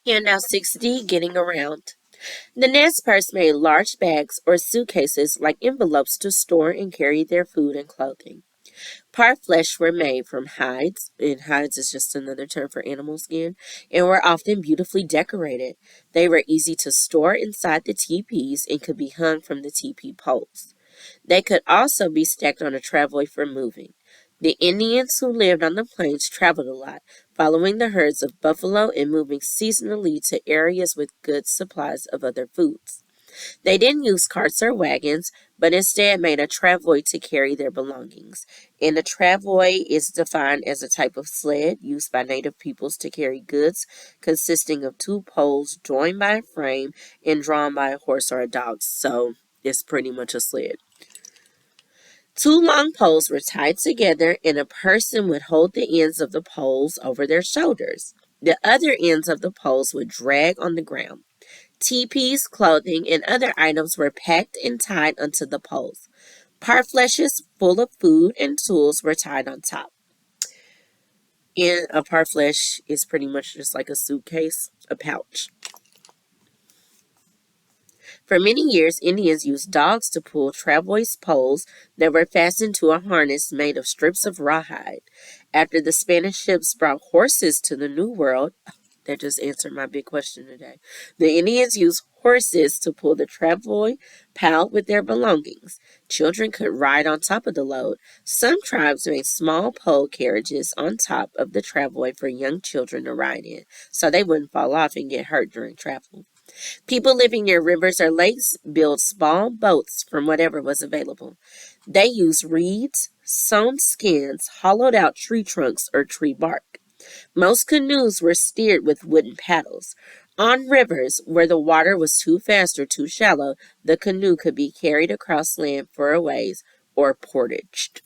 Handout 6D, Getting Around. The Nez Perce made large bags or suitcases like envelopes to store and carry their food and clothing. Parfleche were made from hides, and hides is just another term for animal skin, and were often beautifully decorated. They were easy to store inside the teepees and could be hung from the teepee poles. They could also be stacked on a travoy for moving. The Indians who lived on the plains traveled a lot, following the herds of buffalo and moving seasonally to areas with good supplies of other foods. They didn't use carts or wagons, but instead made a travoy to carry their belongings. And a travoy is defined as a type of sled used by native peoples to carry goods, consisting of two poles joined by a frame and drawn by a horse or a dog. So it's pretty much a sled. Two long poles were tied together, and a person would hold the ends of the poles over their shoulders. The other ends of the poles would drag on the ground. Teepees, clothing, and other items were packed and tied onto the poles. Parfleches full of food and tools were tied on top. And a parfleche is pretty much just like a suitcase, a pouch. For many years, Indians used dogs to pull travois poles that were fastened to a harness made of strips of rawhide. After the Spanish ships brought horses to the New World, that just answered my big question today. The Indians used horses to pull the travois piled with their belongings. Children could ride on top of the load. Some tribes made small pole carriages on top of the travois for young children to ride in, so they wouldn't fall off and get hurt during travel. People living near rivers or lakes built small boats from whatever was available. They used reeds, sewn skins, hollowed out tree trunks, or tree bark. Most canoes were steered with wooden paddles. On rivers where the water was too fast or too shallow, the canoe could be carried across land for a ways or portaged.